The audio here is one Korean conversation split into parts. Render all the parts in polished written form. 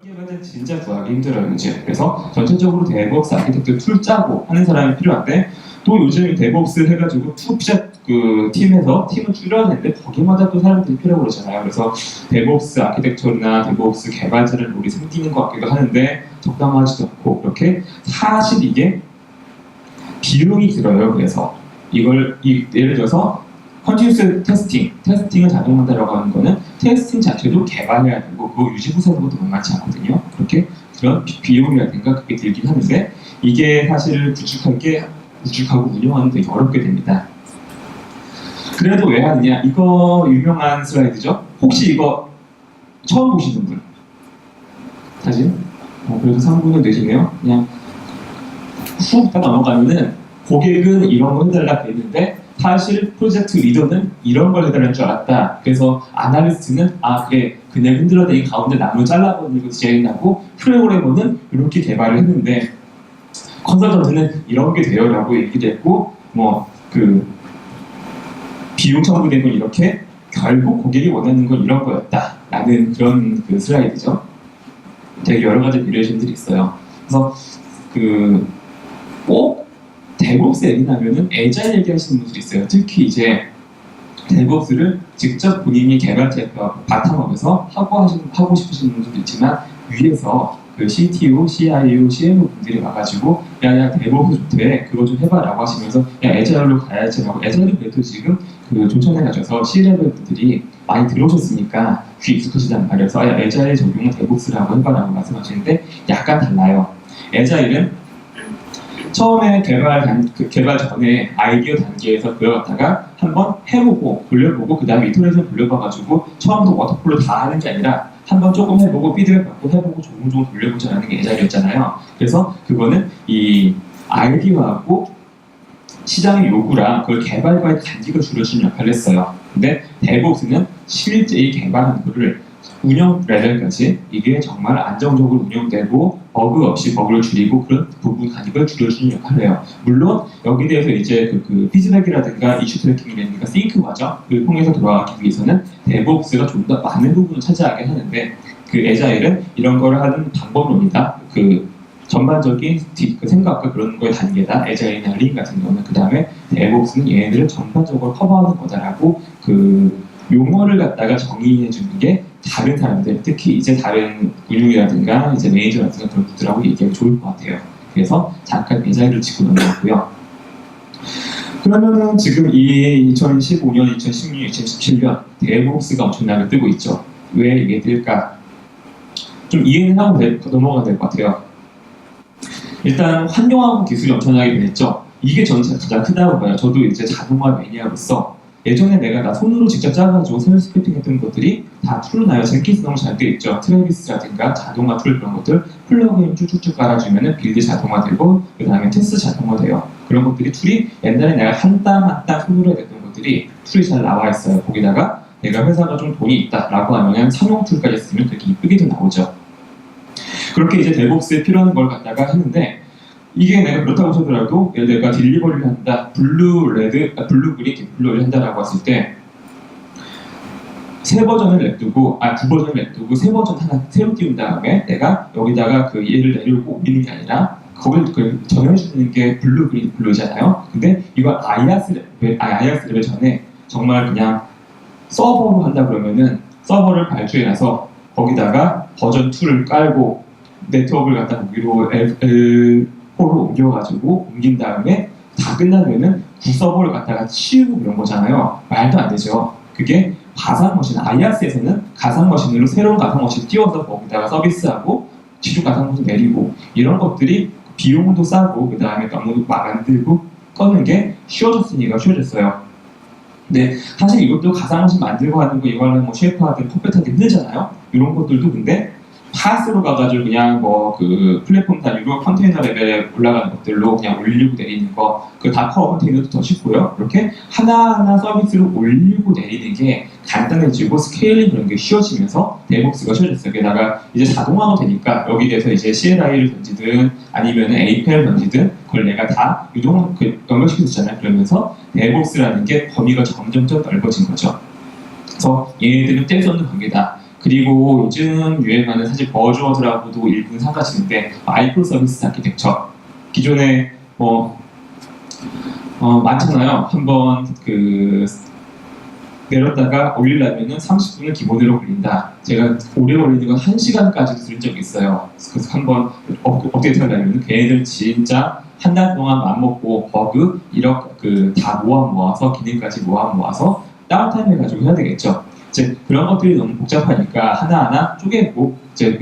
개발은 진짜 구하기 힘들어요, 이제. 그래서 전체적으로 데브옵스 아키텍트 툴 짜고 하는 사람이 필요한데, 또 요즘 데브옵스 해가지고 투피자 그 팀에서 팀을 줄여야 되는데 거기마다 또 사람들이 필요하고 그러잖아요. 그래서 데브옵스 아키텍처나 데브옵스 개발자를 우리 생기는 것 같기도 하는데 적당하지도 않고, 그렇게 사실 이게 비용이 들어요. 그래서 이걸 예를 들어서 컨티뉴스 테스팅을 자동화한다라고 하는 거는 테스팅 자체도 개발해야 되고 그거 유지보수하는 것도 만만치 않거든요. 그렇게 그런 비용이라든가 그게 들긴 하는데, 이게 사실 구축하고 운영하는 데 되게 어렵게 됩니다. 그래도 왜 하느냐? 이거 유명한 슬라이드죠? 혹시 이거 처음 보시는 분? 사진? 그래도 3분은 되시네요. 그냥 훅 넘어가면은 고객은 이런 거 해달라 그랬는데 사실 프로젝트 리더는 이런 걸 해달라는 줄 알았다. 그래서 아날리스트는 그래 그냥 흔들어대기 가운데 나무 잘라버리고 디자인하고, 프로그래머는 이렇게 개발을 했는데 컨설턴트는 이런 게 돼요 라고 얘기도 했고, 비용 청구된 건 이렇게, 결국 고객이 원하는 건 이런 거였다 라는 그런 슬라이드죠. 되게 여러 가지 비례심들이 있어요. 그래서 꼭 데브옵스 얘기하면은 애자일 얘기하시는 분들이 있어요. 특히 이제 데브옵스를 직접 본인이 개발자가 바탕업에서 하고 싶으신 분들도 있지만, 위에서 그 CTO, CIO, CMO 분들이 와가지고 야 데브옵스 좋대, 그거 좀 해봐라고 하시면서 야 애자일로 가야지라고. 애자일은 그래도 지금 조천해가셔서 C레벨 분들이 많이 들어오셨으니까 귀 익숙하시단 말이어서 야 애자일 적용은 데브옵스라고 해봐라고 말씀하시는데, 약간 달라요. 애자일은 처음에 개발 전에 아이디어 단계에서 그걸 갖다가 한번 해보고 돌려보고 그 다음에 이터레이션 돌려봐가지고 처음부터 워터폴로 다 하는 게 아니라 한번 조금 해보고 피드백 받고 해보고 조금 돌려보자라는 게 애자일이었잖아요. 그래서 그거는 이 아이디어하고 시장의 요구랑 그걸 개발과의 간격을 줄여주는 역할을 했어요. 근데 데브옵스는 실제 개발한 거를 운영 레벨까지 이게 정말 안정적으로 운영되고 버그 없이 버그를 줄이고 그런 부분 간격을 줄여주는 역할을 해요. 물론 여기 대해서 이제 피드백이라든가 이슈 트래킹이라든가 싱크 과정을 통해서 돌아가기 위해서는 데브옵스가 좀 더 많은 부분을 차지하게 하는데, 애자일은 이런 거를 하는 방법론이다. 전반적인 생각과 그런 거의 단계다. 애자일이나 린 같은 경우는. 그 다음에 데브옵스는 얘네들을 전반적으로 커버하는 거다라고 용어를 갖다가 정의해 주는 게 다른 사람들, 특히 이제 다른 운용이라든가 이제 매니저 같은 그런 분들하고 얘기하기 좋을 것 같아요. 그래서 잠깐 애자일을 짚고 넘어갔고요. 그러면은 지금 이 2015년, 2016년, 2017년 데브옵스가 엄청나게 뜨고 있죠. 왜 이게 뜰까? 좀 이해는 하고 넘어가야 될 것 같아요. 일단 환경하고 기술이 엄청나게 변했죠. 이게 전체 가장 크다고 봐요. 저도 이제 자동화 매니아로서 예전에 나 손으로 직접 짜가지고 셀 스크립팅 했던 것들이 다 툴로 나요. 젠킨스 너무 잘 되어 있죠. 트래비스라든가 자동화 툴 그런 것들 플러그인 쭉쭉쭉 깔아주면은 빌드 자동화되고 그 다음에 테스트 자동화돼요. 그런 것들이 툴이 옛날에 내가 한 땀 한 땀 손으로 했던 것들이 툴이 잘 나와 있어요. 거기다가 내가 회사가 좀 돈이 있다라고 하면은 상용 툴까지 쓰면 되게 이쁘게도 나오죠. 그렇게 이제 데브옵스에 필요한 걸 갖다가 했는데, 이게 내가 그렇다고 쳐더라도 내가 딜리버리를 한다, 블루, 그린, 블루를 한다라고 했을 때 세 버전을 냅두고, 9버전을 냅두고 세 버전 하나 새로 띄운 다음에 내가 여기다가 얘를 내려고 옮기는 게 아니라 그걸 정해주는 게 블루, 그린, 블루잖아요. 근데 이거 IaaS 레벨 전에 정말 그냥 서버로 한다 그러면은 서버를 발주해놔서 거기다가 버전 2를 깔고 네트워크를 갖다 거기로 L4로 옮겨가지고 옮긴 다음에 다 끝나면은 구서버를 갖다가 치우고 그런 거잖아요. 말도 안 되죠. 그게 가상머신, IaaS에서는 가상머신으로 새로운 가상머신 띄워서 거기다가 서비스하고 기존 가상머신 내리고 이런 것들이 비용도 싸고 그 다음에 너무 만들고 꺼는 게 쉬워졌어요. 근데 사실 이것도 가상머신 만들고 하는 거 이거는 쉐이프하든 퍼펙트하든 힘들잖아요. 이런 것들도 근데 파스로 가가지고 그냥 플랫폼 단위로 컨테이너 레벨에 올라가는 것들로 그냥 올리고 내리는 거, 다커 컨테이너도 더 쉽고요. 이렇게 하나하나 서비스를 올리고 내리는 게 간단해지고 스케일링 그런 게 쉬워지면서 데브옵스가 쉬워졌어요. 게다가 이제 자동화가 되니까 여기 대해서 이제 CLI를 던지든 아니면 API를 던지든 그걸 내가 다 연결시켜 주잖아요. 그러면서 데브옵스라는 게 범위가 점점 넓어진 거죠. 그래서 얘네들은 뗄 수 없는 관계다. 그리고 요즘 유행하는 사실 버즈워드라고도 일부는 생각하시는데 마이크로 서비스 아키텍처 기존에 많잖아요. 한번 내렸다가 올리려면은 30분을 기본으로 걸린다. 제가 오래 걸리는 건 1시간까지도 들은 적이 있어요. 그래서 한번 업데이트 하려면 걔네들 진짜 한 달 동안 맘먹고 버그 이렇게 다 모아서 기능까지 모아서 다운타임 해가지고 해야 되겠죠. 이제 그런 것들이 너무 복잡하니까 하나하나 쪼개고 이제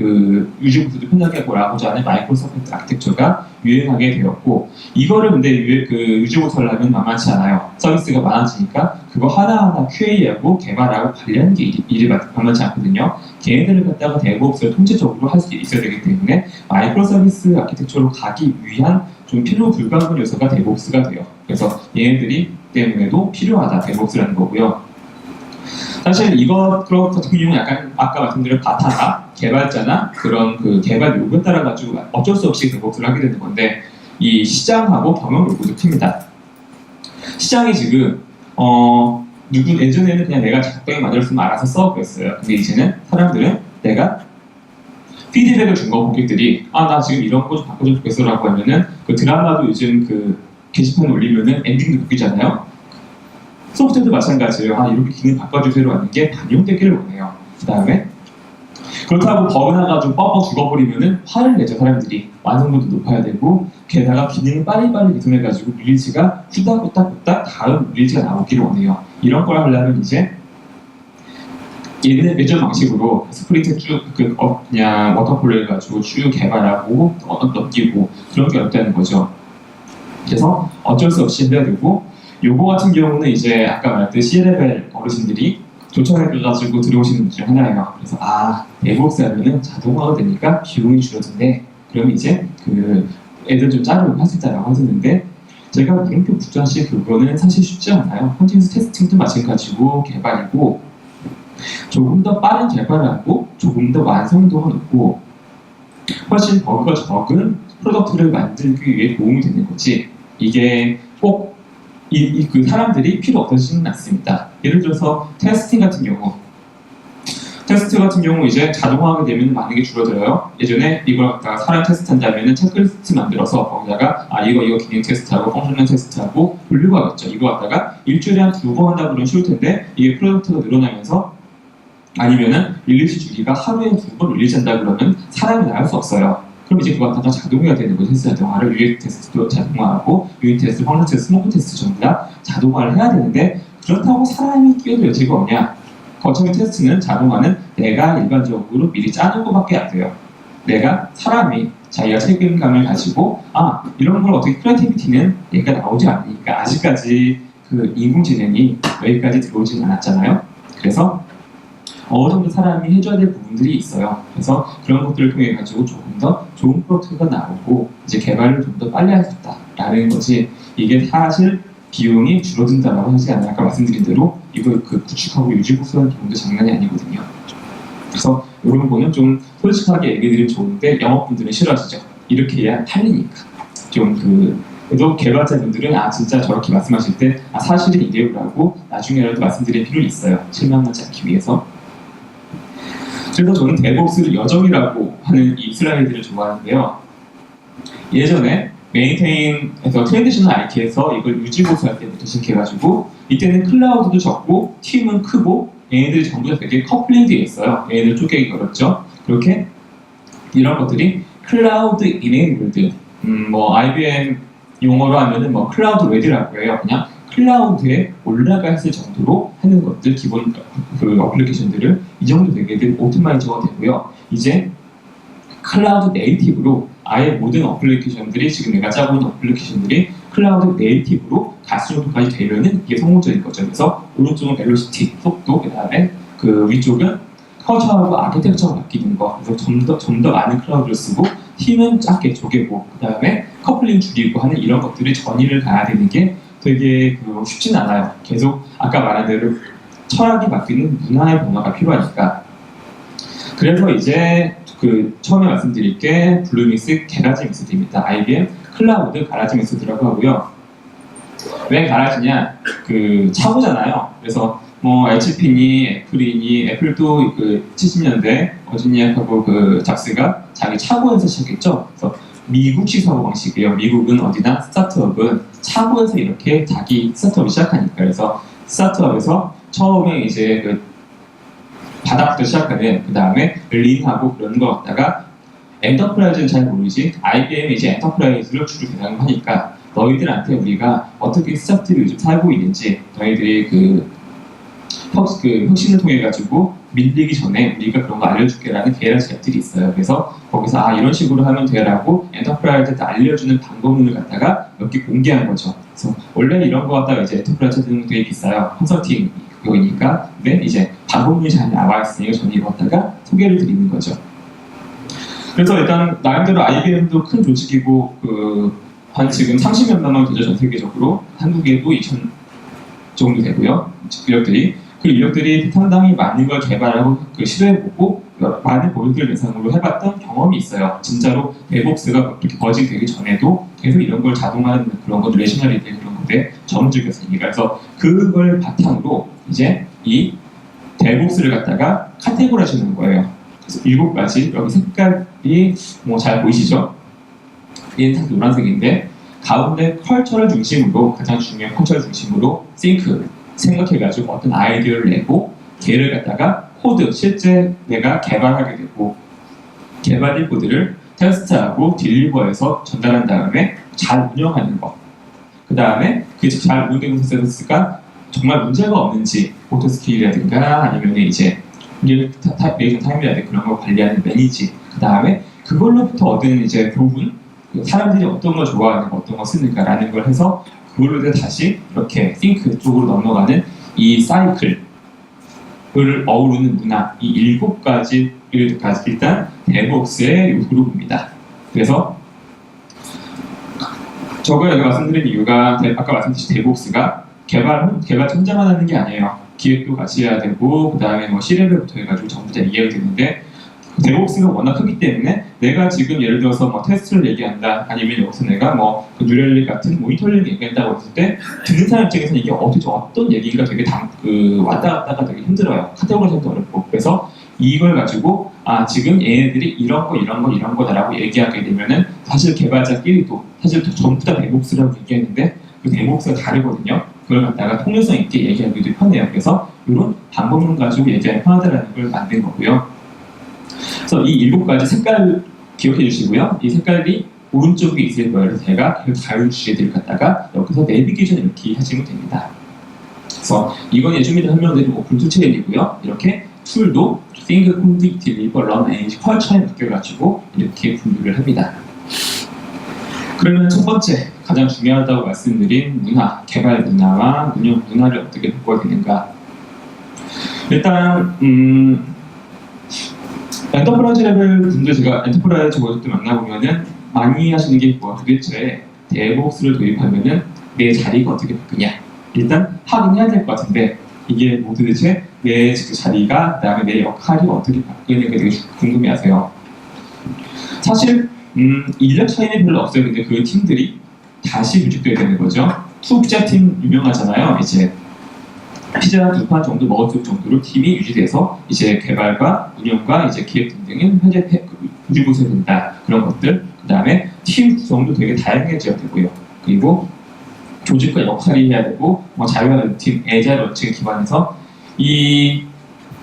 유지 보수도 편하게 하고자 하는 마이크로소프트 아키텍처가 유행하게 되었고, 이거를 근데 유지 보수를 하면 만만치 않아요. 서비스가 많아지니까 그거 하나하나 QA하고 개발하고 관리하는 게 일이 만만치 않거든요. 걔네들을 갖다가 데브옵스를 통째적으로 할 수 있어야 되기 때문에 마이크로 서비스 아키텍처로 가기 위한 좀 필요 불가한 요소가 데브옵스가 돼요. 그래서 얘네들이 때문에도 필요하다, 데브옵스라는 거고요. 사실 이것 같은 경우는 약간 아까 말씀드린 바타나 개발자나 그런 개발 요구에 따라 가지고 어쩔 수 없이 데브옵스를 하게 되는 건데, 이 시장하고 경영 요구도 큽니다. 시장이 지금 예전에는 그냥 내가 적당히 만들었으면 알아서 써 그랬어요. 근데 이제는 사람들은 내가 피드백을 준 거 고객들이 나 지금 이런 거 좀 바꿔줬으면 좋겠어라고 하면은 드라마도 요즘 게시판에 올리면은 엔딩도 바뀌잖아요. 소프트웨어도 마찬가지예요. 이렇게 기능 바꿔주세요 하는 게 반영되기를 원해요. 그 다음에 그렇다고 버그 나가지고 뻑뻑 죽어버리면은 화를 내죠. 사람들이 완성도도 높아야 되고, 게다가 기능을 빨리빨리 개선해가지고 릴리즈가 후닥후닥 다음 릴리즈가 나오기를 원해요. 이런 걸 하려면 이제 예전 방식으로 스프린트 쭉 그냥 워터폴로 해가지고 쭉 개발하고 넘기고 그런 게 어렵다는 거죠. 그래서 어쩔 수 없이 해야 되고, 요거 같은 경우는 이제 아까 말했던 C레벨 어르신들이 조천해가지고 들어오시는 분 중 하나예요. 그래서 데브옵스 하면은 자동화가 되니까 비용이 줄어든대. 그러면 이제 애들 좀 자르고 할 수 있다라고 하셨는데, 제가 물음표 붙자시 그거는 사실 쉽지 않아요. 컨티뉴스 테스팅도 마찬가지고 개발이고, 조금 더 빠른 개발을 하고 조금 더 완성도가 높고 훨씬 버그가 적은 프로덕트를 만들기 위해 도움이 되는 거지, 이게 꼭 사람들이 필요 없어지지는 않습니다. 예를 들어서 테스트 같은 경우 이제 자동화하게 되면 많은 게 줄어들어요. 예전에 이걸 갖다가 사람 테스트한다면 체크리스트 만들어서 거기다가 이거 기능 테스트하고 펑셔널 테스트하고 분류가 하겠죠. 이거 갖다가 일주일에 한 2번 한다 그러면 쉬울 텐데, 이게 프로덕트가 늘어나면서 아니면은 릴리즈 주기가 하루에 2번 릴리즈한다 그러면 사람이 나갈 수 없어요. 그럼 이제 그거 갖다가 자동화가 되는 거죠. 테스트 자동화를 유닛 테스트도 자동화하고 유닛 테스트, 펑션 테스트, 스모크 테스트 전부 다 자동화를 해야 되는데, 그렇다고 사람이 끼어들 여지가 없냐? 거쳐민 테스트는 자동화는 내가 일반적으로 미리 짜는 것밖에 안 돼요. 사람이 자기가 책임감을 가지고 이런 걸 어떻게 크리에이티비티는 얘가 나오지 않으니까 아직까지 인공지능이 여기까지 들어오지는 않았잖아요. 그래서 어느 정도 사람이 해줘야 될 부분들이 있어요. 그래서 그런 것들을 통해 가지고 조금 더 좋은 프로덕트가 나오고 이제 개발을 좀 더 빨리 할 수 있다라는 거지, 이게 사실 비용이 줄어든다라고 하지 않아요. 아까 말씀드린 대로 이거 구축하고 유지 보수하는 경우도 장난이 아니거든요. 그래서 이런 거는 좀 솔직하게 얘기 드리면 좋은데 영업분들은 싫어하시죠. 이렇게 해야 팔리니까. 그래도 개발자분들은 진짜 저렇게 말씀하실 때 사실은 이래요라고 나중에라도 말씀드릴 필요는 있어요. 실망하지 않기 위해서. 그래서 저는 데브옵스를 여정이라고 하는 이 슬라이드를 좋아하는데요. 예전에 메인테인에서 트랜지셔널 IT에서 이걸 유지 보수할 때부터 시작해가지고, 이때는 클라우드도 적고 팀은 크고 얘네들이 전부 다 되게 커플링되어 있어요. 얘네들 쪼개기 어렵죠. 그렇게 이런 것들이 클라우드 이네이블드, IBM 용어로 하면은 클라우드 레디라고 해요. 그냥 클라우드에 올라가 있을 정도로 하는 것들, 기본 어플리케이션들을 이 정도 되게 오토마이저가 되고요. 이제 클라우드 네이티브로 아예 모든 어플리케이션들이, 지금 내가 짜고 있는 어플리케이션들이 클라우드 네이티브로 갈 수 정도까지 되면은 이게 성공적인 거죠. 그래서 오른쪽은 벨로시티, 속도, 그 다음에 위쪽은 커처하고 아키텍처가 바뀌는 거. 그래서 좀 더 많은 클라우드를 쓰고 팀은 작게 쪼개고 그 다음에 커플링 줄이고 하는 이런 것들이 전이를 가야 되는 게 되게 쉽진 않아요. 계속 아까 말한 대로 철학이 바뀌는 문화의 변화가 필요하니까. 그래서 이제 처음에 말씀드릴 게 블루믹스 가라지 믹스드입니다. IBM 클라우드 가라지 믹스드라고 하고요. 왜 가라지냐? 차고잖아요. 그래서 뭐 HP니 애플이니 애플도 그 70년대 워지니아하고 그 잡스가 자기 차고에서 시작했죠. 그래서 미국식 사고 방식이에요. 미국은 어디나 스타트업은 차고에서 이렇게 자기 스타트업을 시작하니까. 그래서 스타트업에서 처음에 이제 그 바닥부터 시작하는 그 다음에 린하고 그런 거 갖다가 엔터프라이즈는 잘 모르지 IBM이 이제 엔터프라이즈를 주로 대상으로 하니까 너희들한테 우리가 어떻게 스타트업을 요즘 살고 있는지 너희들이 그 혁신을 통해 가지고 밀리기 전에 우리가 그런 거 알려줄게라는 계란 제약들이 있어요. 그래서 거기서 아 이런 식으로 하면 돼라고 엔터프라이즈한테 알려주는 방법론을 갖다가 몇 개 공개한 거죠. 그래서 원래 이런 거 갖다가 이제 엔터프라이즈는 되게 비싸요. 컨설팅 그거니까. 근데 이제 방법론이 잘 나와 있으니까 저는 이거 갖다가 소개를 드리는 거죠. 그래서 일단 나름대로 IBM도 큰 조직이고 한 지금 30몇 만 명 되죠. 전 세계적으로. 한국에도 2천 정도 되고요. 인력들이. 그 인력들이 상당히 많은 걸 개발하고 시도해보고 많은 보여드릴 대상으로 해봤던 경험이 있어요. 진짜로 데브옵스가 그렇게 버진되기 전에도 계속 이런 걸 자동화하는 그런 것, 레셔널리티 그런 것에 전문적이었으니까. 그래서 그걸 바탕으로 이제 이 데브옵스를 갖다가 카테고라이즈하는 거예요. 그래서 7가지, 여기 색깔이 뭐 잘 보이시죠? 얘는 다 노란색인데 가운데 컬처를 중심으로 가장 중요한 컬처를 중심으로 think 생각해가지고 어떤 아이디어를 내고 걔를 갖다가 코드 실제 내가 개발하게 되고 개발된 코드를 테스트하고 딜리버해서 전달한 다음에 잘 운영하는 거. 그 다음에 그 잘 운영된 서비스가 정말 문제가 없는지 오토스킬이라든가 아니면 이제 리액션 타임이라든가 그런 거 관리하는 매니지. 그 다음에 그걸로부터 얻은 이제 교훈, 사람들이 어떤 걸 좋아하는가, 어떤 걸 쓰는가라는 걸 해서 그걸로 다시 이렇게 think 쪽으로 넘어가는 이 사이클을 어우르는 문화, 이 7가지를 일단 데브옵스의 요소로 봅니다. 그래서 저거 여기 말씀드린 이유가 아까 말씀드린 데브옵스가 개발 혼자만 하는 게 아니에요. 기획도 같이 해야 되고 그 다음에 뭐 C레벨부터 해가지고 전부 다 이해가 되는데 데브옵스가 워낙 크기 때문에 내가 지금 예를 들어서 뭐 테스트를 얘기한다 아니면 여기서 내가 뭐 뉴럴리 같은 모니터링 얘기한다고 했을 때 듣는 사람 입장에서는 이게 어떤 얘기가 되게 왔다 갔다가 되게 힘들어요. 카테고리도 어렵고. 그래서 이걸 가지고 지금 얘네들이 이런 거다라고 얘기하게 되면은 사실 개발자끼리도 사실 전부 다 데브옵스라고 얘기했는데 그 데브옵스가 다르거든요. 그걸 갖다가 통일성 있게 얘기하기도 편해요. 그래서 이런 방법론 가지고 얘기하기 편하다라는 걸 만든 거고요. 그래서 이 7가지 색깔을 기억해 주시고요. 이 색깔이 오른쪽에 있을 거예요. 그래서 제가 그 자유주제들을 갖다가 여기서 내비게이션 이렇게 하시면 됩니다. 그래서 이건 예전에 설명드린 오픈 툴체인이고요. 이렇게 툴도 think, conduct, deliver, run, manage, 컬처에 묶여가지고 이렇게 분류를 합니다. 그러면 첫 번째 가장 중요하다고 말씀드린 문화, 개발 문화와 운영 문화를 어떻게 바꿔야 되는가. 일단 엔터프라이즈 레벨 분들 제가 엔터프라이즈 모델 때 만나보면은 많이 하시는 게 도대체 데브옵스를 도입하면은 내 자리가 어떻게 바뀌냐. 일단 확인해야 될 것 같은데 이게 뭐 도대체 내 자리가 그다음에 내 역할이 어떻게 바뀌는가 되게 궁금해하세요. 사실 인력 차이는 별로 없어요. 근데 그 팀들이 다시 구축돼야 되는 거죠. 투 피자 팀 유명하잖아요. 이제 피자 2판 정도 먹을 정도로 팀이 유지돼서 이제 개발과 운영과 이제 기획 등등은 현재 유지보수해야 된다. 그런 것들. 그 다음에 팀 구성도 되게 다양해져야 되고요. 그리고 조직과 역할이 해야 되고 뭐 자유화된 팀, 애자일 원칙에 기반해서 이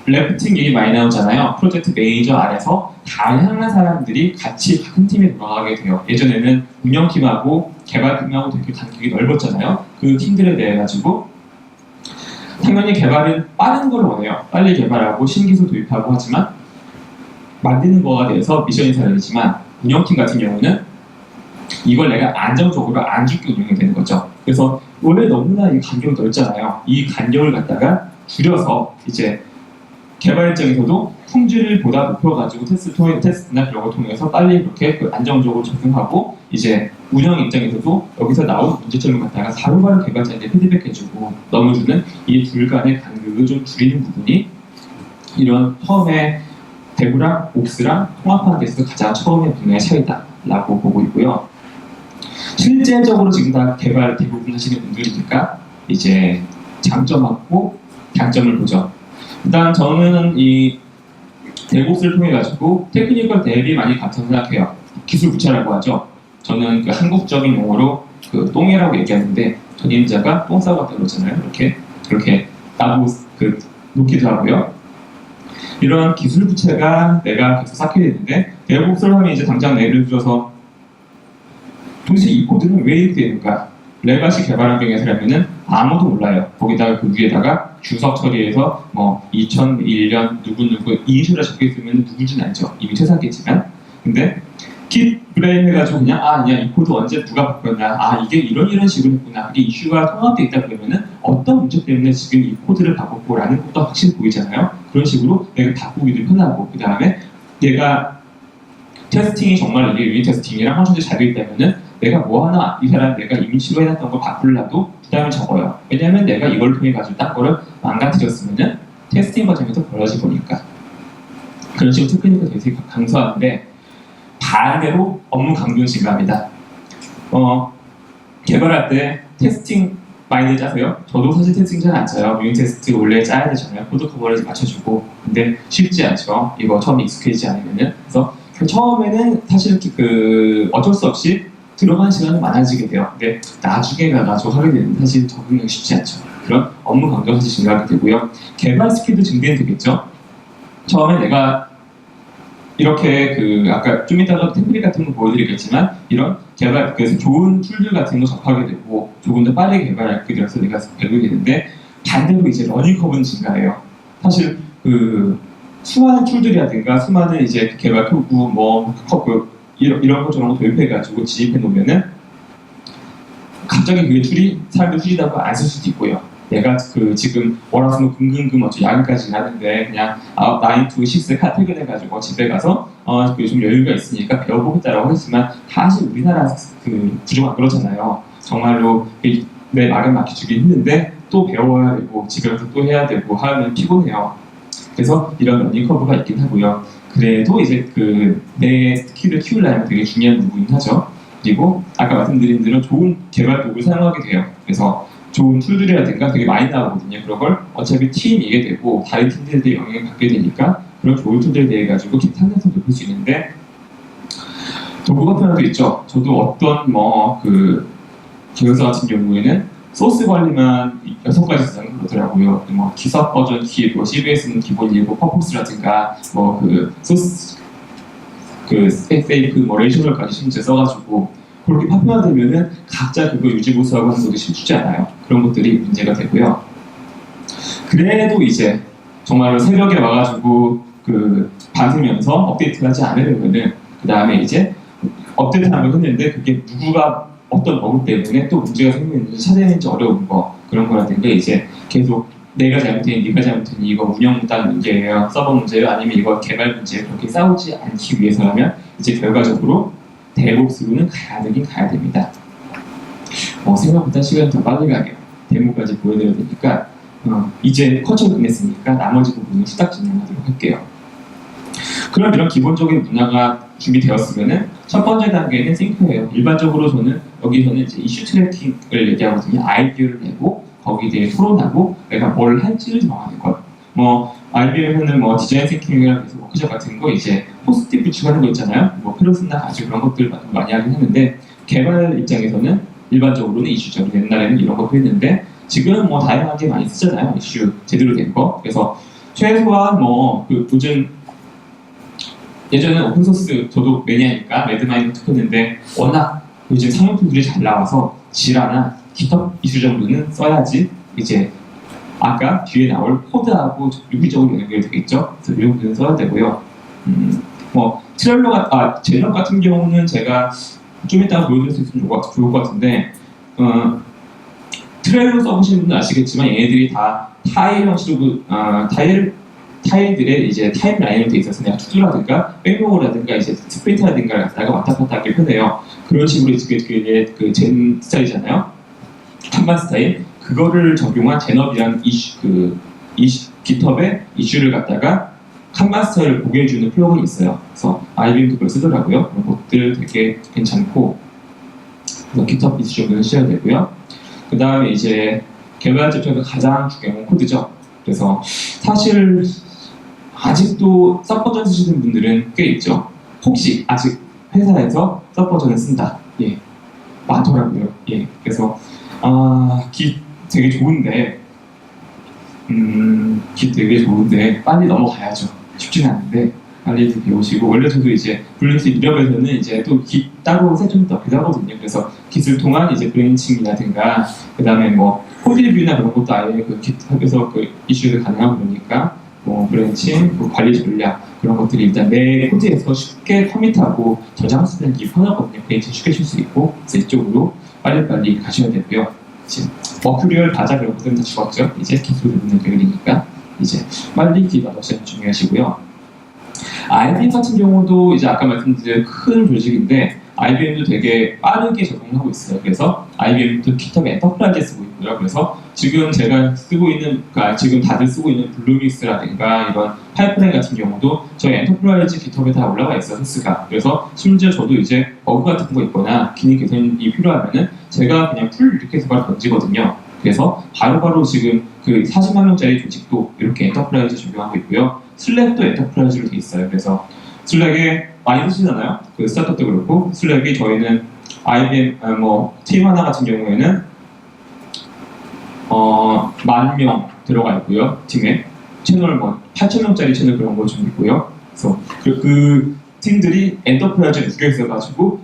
래프팅 얘기 많이 나오잖아요. 프로젝트 매니저 아래서 다양한 사람들이 같이 같은 팀에 돌아가게 돼요. 예전에는 운영팀하고 개발팀하고 되게 간격이 넓었잖아요. 그 팀들에 대해 가지고 당연히 개발은 빠른 걸 원해요. 빨리 개발하고 신기술 도입하고 하지만 만드는 거에 대해서 미션이 다르지만 운영팀 같은 경우는 이걸 내가 안정적으로 안 죽게 운영이 되는 거죠. 그래서 원래 너무나 이 간격이 넓잖아요. 이 간격을 갖다가 줄여서 이제 개발 입장에서도 품질을 보다 높여가지고 테스트나 그런 걸 통해서 빨리 이렇게 안정적으로 적용하고 이제 운영 입장에서도 여기서 나온 문제점을 갖다가 바로바로 개발자한테 피드백해주고 넘어주는 이 둘 간의 간격을 좀 줄이는 부분이 이런 처음에 대구랑 옵스랑 통합하는 데서 가장 처음의 분야의 차이다라고 보고 있고요. 실제적으로 지금 다 개발 대부분 하시는 분들이니까 이제 장점하고 장점을 보죠. 일단 저는 이 데브옵스를 통해 가지고 테크니컬 뎁이 많이 같다고 생각해요. 기술 부채라고 하죠. 저는 그 한국적인 용어로 그 똥이라고 얘기하는데 전임자가 똥 싸고 왔다 그러잖아요. 그렇게 나도 그 놓기도 하고요. 이런 기술 부채가 내가 계속 쌓게 되는데 데브옵스를 하면 이제 당장 예를 들어서 도대체 이 코드는 왜 이렇게 되는가? 레가시 개발 환경에서라면은 아무도 몰라요. 거기다가 그 위에다가 주석 처리해서 뭐 2001년 누구 이니셜을 적혀 있으면 누군지는 알죠. 이미 퇴사했겠지만. 근데 킷 브레인 해가지고 그냥 그냥 이 코드 언제 누가 바꿨나, 이게 이런 식으로 했구나, 이게 이슈가 통합되어 있다 그러면은 어떤 문제 때문에 지금 이 코드를 바꿨고라는 것도 확실히 보이잖아요. 그런 식으로 내가 바꾸기도 편하고, 그 다음에 내가 테스팅이 정말 이게 유닛 테스팅이랑 확실히 잘 되어 있다면은 내가 뭐 하나 이 사람 내가 이미 치료해놨던 거 바꾸려도 부담이 적어요. 왜냐하면 내가 이걸 통해 가지고 딴 거를 망가뜨렸으면은 테스팅 과정에서 벌어질 거니까. 그런 식으로 테크닉을 되게 강조하는데 반대로 업무 강도는 증가합니다. 개발할 때 테스팅 많이들 짜세요? 저도 사실 테스팅 잘 안 짜요. 유닛 테스트 원래 짜야 되잖아요. 코드 커버리지 맞춰주고. 근데 쉽지 않죠. 이거 처음에 익숙해지지 않으면은. 그래서 처음에는 사실 어쩔 수 없이 들어가는 시간은 많아지게 돼요. 근데 나중에 가가지고 하게 되면 사실 적응하기 쉽지 않죠. 그런 업무 강도가 사실 증가하게 되고요. 개발 스킬도 증대는 되겠죠. 처음에 내가 이렇게 아까 좀 이따가 템플릿 같은 거 보여드리겠지만 이런 개발, 그래서 좋은 툴들 같은 거 접하게 되고 조금 더 빠르게 개발하게 되어서 내가 배우게 되는데 반대로 이제 러닝 커브는 증가해요. 사실 수많은 툴들이라든가 수많은 이제 개발 도구 이런 거 저런 거 도입해가지고 지입해 놓으면은 갑자기 그게 툴이 사람들 후지다고 안 쓸 수도 있고요. 내가 지금 월화수목 금금금 야근까지 하는데 그냥 9 to 6 퇴근해가지고 집에 가서 좀 여유가 있으니까 배워보겠다라고 했지만 사실 우리나라 구조가 그렇잖아요. 정말로 내 말은 맡겨주기 힘든데 또 배워야 되고 집에 가서 또 해야 되고 하면 피곤해요. 그래서 이런 러닝 커브가 있긴 하고요. 그래도 이제 내 스킬을 키우려면 되게 중요한 부분이긴 하죠. 그리고 아까 말씀드린 대로 좋은 개발 도구를 사용하게 돼요. 그래서 좋은 툴들이라든가 되게 많이 나오거든요. 그런 걸 어차피 팀이게 되고 다른 팀들한테 영향을 받게 되니까 그런 좋은 툴들에 대해 가지고 탄탄성 높일 수 있는데 도구 같은 하나도 있죠. 저도 어떤 기획사 같은 경우에는 소스 관리만 6가지 이상 그러더라고요. 기사 버전 키, CBS는 기본이고 퍼포스라든가 소스 페이크 레이셔널까지 심지어 써가지고 그렇게 파편화되면은 각자 그거 유지보수하고 하는 것도 쉽지 않아요. 그런 것들이 문제가 되고요. 그래도 이제 정말로 새벽에 와가지고 받으면서 업데이트를 하지 않으려면은 그 다음에 이제 업데이트하면 했는데 그게 누구가 어떤 버그 때문에 또 문제가 생기는지 찾아내는지 어려운 거 그런 거라든가 이제 계속 내가 잘못했니 네가 잘못했니 이거 운영 못한 문제예요 서버 문제예요 아니면 이거 개발 문제예요 그렇게 싸우지 않기 위해서라면 이제 결과적으로 데브옵스로는 가야 됩니다. 생각보다 시간이 더 빨리 가게요. 데모까지 보여드려야 되니까 이제 커처를 끝냈으니까 나머지 부분은 후딱 진행하도록 할게요. 그럼 이런 기본적인 문화가 준비되었으면은 첫 번째 단계는 싱크예요. 일반적으로 여기서는 이제 이슈 트래킹을 얘기하거든요. 아이디어를 내고 거기에 대해 토론하고 내가 뭘 할지를 정하는 것. IBM에는 디자인 싱킹이랑 해서 워크숍 같은 거 이제 포스트잇 붙이고 거 있잖아요. 페르소나 가지고 그런 것들 많이 하긴 했는데 개발 입장에서는 일반적으로는 이슈죠. 옛날에는 이런 것도 했는데 지금은 다양하게 많이 쓰잖아요. 이슈 제대로 된 거. 그래서 최소한 요즘 예전에 오픈소스 저도 매니아니까 레드마인드 했는데 워낙 요즘 상용품들이 잘 나와서 지라나 깃허브 이슈 정도는 써야지 이제 아까 뒤에 나올 코드하고 유기적으로 연결되겠죠. 그래서 이런 부분은 써야 되고요. 트렐로 제너 같은 경우는 제가 좀 이따가 보여드릴 수 있으면 좋을 것 같은데 트렐로 써보시는 분은 아시겠지만 얘네들이 다 타일 형식으로 타일들의 이제 타임라인으로 돼 있어서 내가 투두라든가 백로그라든가 이제 스프린트라든가 갖다가 왔다 갔다 하기 편해요. 그런 식으로 그게 젠 스타일이잖아요. kanban 스타일. 그거를 적용한 젠업이라는 깃허브의 이슈를 갖다가 kanban 스타일을 보게 해주는 플러그인이 있어요. 그래서 IBM도 그걸 쓰더라고요. 그런 것들 되게 괜찮고 깃허브 이슈 정도는 쓰셔야 되고요. 그 다음에 이제 개발자 입장에서 가장 중요한 건 코드죠. 그래서 사실 아직도 서버전 쓰시는 분들은 꽤 있죠. 혹시 아직 회사에서 서버전을 쓴다. 예, 많더라고요. 예, 그래서 깃 되게 좋은데, 깃 되게 좋은데 빨리 넘어가야죠. 쉽지는 않은데 빨리 배우시고, 원래 저도 이제 블루투스 이력에서는 이제 또 깃 따로 세팅도 넣기도 하거든요. 그래서 깃을 통한 이제 브랜칭이라든가 그 다음에 뭐 코드 리뷰나 그런 것도 아예 그 깃합에서 그 이슈를 가능하고 그러니까 뭐 브랜칭, 뭐 관리 전략 그런 것들이 일단 내 코드에서 쉽게 커밋하고 저장할 수 있는 게 편하거든요. 브랜칭 쉽게 칠 수 있고, 그래서 이쪽으로 빨리빨리 가셔야 되고요. 이제 머큐리얼 바자 그런 것들은 다 죽었죠. 이제 기술을 듣는 계열이니까 이제 빨리 깃 어덕션 중요하시고요. IBM 같은 경우도 이제 아까 말씀드린 큰 조직인데 IBM도 되게 빠르게 적응하고 있어요. 그래서 IBM도 깃허브 엔터프라이즈 쓰고 있고요. 그래서 지금 제가 쓰고 있는, 그러니까 지금 다들 쓰고 있는 블루믹스라든가 이런 파이프라인 같은 경우도 저희 엔터프라이즈 깃허브에 다 올라가 있어요, 소스가. 그래서 심지어 저도 이제 버그 같은 거 있거나 기능 개선이 필요하면은 제가 그냥 풀 이렇게 해서 바로 던지거든요. 그래서 바로바로 지금 그 40만 명짜리 조직도 이렇게 엔터프라이즈 적용하고 있고요. 슬랙도 엔터프라이즈로 돼 있어요. 그래서 슬랙에 많이 쓰시잖아요. 그 스타트업도 그렇고, 슬랙이 저희는 IBM 팀 하나 같은 경우에는 10,000명 들어가 있고요. 팀에 채널 8,000명짜리 채널 그런 거 좀 있고요. 그래서 그 팀들이 엔터프라이즈에 묶여 있어가지고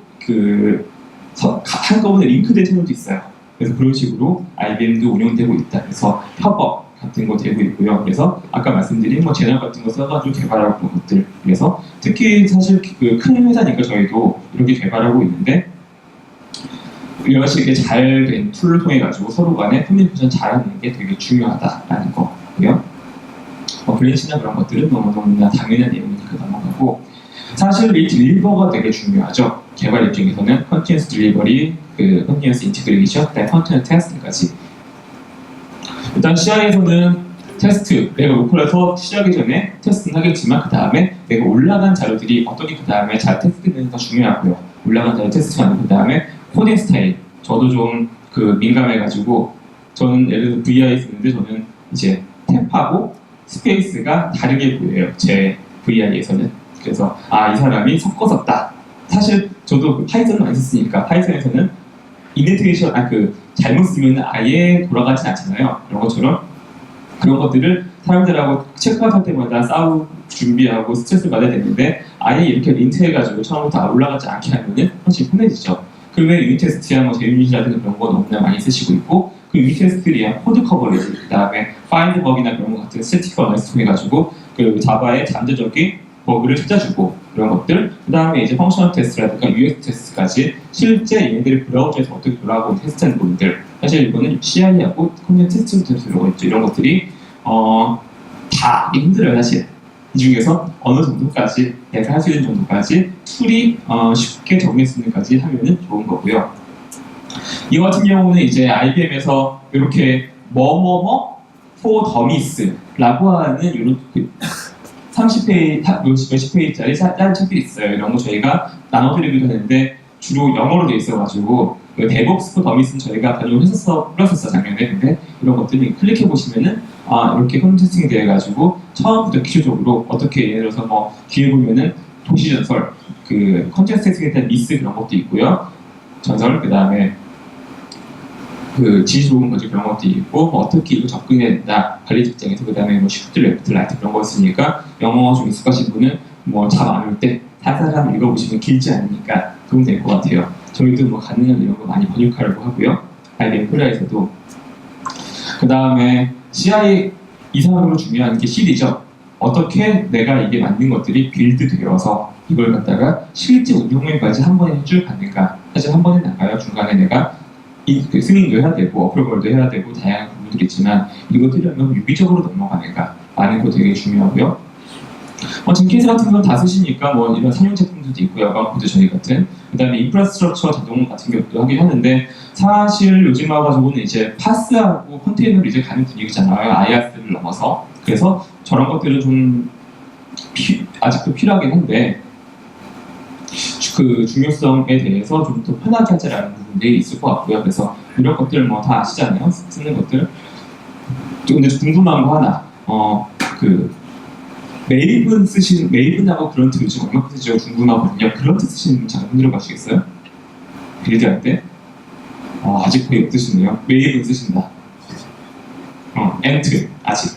한꺼번에 링크된 채널도 있어요. 그래서 그런 식으로 IBM도 운영되고 있다. 그래서 협업 같은 거 되고 있고요. 그래서 아까 말씀드린 제널 같은 거 써가지고 개발하고 그런 것들. 그래서 특히 사실 그 큰 회사니까 저희도 이렇게 개발하고 있는데 여러 가지 잘 된 툴을 통해 가지고 서로 간에 커뮤니케이션 잘하는 게 되게 중요하다라는 거고요. 브랜치나 그런 것들은 너무나 당연한 내용이니까 넘어가고, 사실 이 딜리버가 되게 중요하죠. 개발 입장에서는 컨티뉴어스 딜리버리, 컨티뉴어스 인티그레이션, 그다음에 컨티뉴어스 테스트까지. 일단 CI에서는 테스트, 내가 로컬에서 시작하기 전에 테스트는 하겠지만 그 다음에 내가 올라간 자료들이 어떻게 그 다음에 잘 테스트되는가 중요하고요. 올라간 자료 테스트하는 그 다음에 코딩 스타일, 저도 좀 민감해가지고 저는 예를 들어 VI 쓰는데 저는 이제 탭하고 스페이스가 다르게 보여요. 제 VI에서는. 그래서 이 사람이 섞어 썼다. 사실 저도 파이썬을 많이 썼으니까 파이썬에서는 인덴테이션, 잘못 쓰면 아예 돌아가진 않잖아요. 그런 것처럼 그런 것들을 사람들하고 체크아웃 할 때마다 싸우고 준비하고 스트레스 받아야 되는데 아예 이렇게 린트해가지고 처음부터 올라가지 않게 하면은 훨씬 편해지죠. 그러면 유닛 테스트야 제유닛이라든가 그런 거 너무나 많이 쓰시고 있고, 그 유닛 테스트를 위한 코드 커버리지, 그 다음에 파인드 버그나 그런 것 같은 스태틱 어널리시스 통해가지고 그 자바의 잠재적인 버그를 찾아주고 그런 것들, 그 다음에 이제 펑셔널 테스트라든가 UX 테스트까지 실제 얘네들이 브라우저에서 어떻게 돌아가고 테스트하는 부분들, 사실 이거는 CI하고 컴퓨터 테스트부터 들어가 있죠. 이런 것들이 다 힘들어요, 사실. 이 중에서 어느 정도까지 내가 할 수 있는 정도까지 툴이 쉽게 적용할 수 있는까지 하면은 좋은 거고요. 이 같은 경우는 이제 IBM에서 이렇게 뭐뭐뭐 for dummies라고 하는 이런 30페이지, 몇십 페이지짜리 짧은 책들이 있어요. 이런 거 저희가 나눠드리기도 하는데 주로 영어로 돼 있어가지고 DevOps for Dummies는 저희가 반영을 했었어 작년에. 근데 이런 것들이 클릭해 보시면은 이렇게 콘테스팅 돼가지고 처음부터 기초적으로 어떻게, 예를 들어서 뒤에 보면은 도시전설, 컨테스팅에 대한 미스 그런 것도 있고요. 전설, 그 다음에 질 좋은 거지 그런 것도 있고, 어떻게 이거 접근해야 된다 관리 입장에서, 그 다음에 쉬프트, 레프트, 라이트 그런 거 쓰니까 영어 좀 익숙하신 분은 잠 안 올 때 사사람 읽어보시면 길지 않으니까 도움 될 것 같아요. 저희도 가능한 이런 거 많이 번역하려고 하고요. IBM 코리아에서도. 그 다음에 CI 이상으로 중요한 게 CD죠. 어떻게 내가 이게 만든 것들이 빌드 되어서 이걸 갖다가 실제 운용면까지 한 번에 쭉 가는가. 사실 한 번에 나가요. 중간에 내가 승인도 해야 되고 어플걸도 해야 되고 다양한 부분들이 있지만 이것들이 하면 유기적으로 넘어가는가 하는 거 되게 중요하고요. 젠킨스 같은 건 다 쓰시니까 이런 상용 제품들도 있고요. 여방코드 저희 같은, 그 다음에 인프라스트럭처 자동 같은 것도 하긴 하는데, 사실 요즘 와가지고는 이제 파스하고 컨테이너로 이제 가는 분위기잖아요. IaaS를 넘어서. 그래서 저런 것들은 좀 아직도 필요하긴 한데 그 중요성에 대해서 좀 더 편하게 하자라는 부분들이 있을 것 같고요. 그래서 이런 것들 다 아시잖아요. 쓰는 것들. 근데 궁금한 거 하나. 그 메이븐하고 그런트 요즘 얼마큼 쓰죠? 궁금하거든요. 그런트 쓰시는 분 잠깐 흔들어 가시겠어요? 빌드 할 때? 아직 거의 없으시네요. 메이븐 쓰신다. 엔트 아직.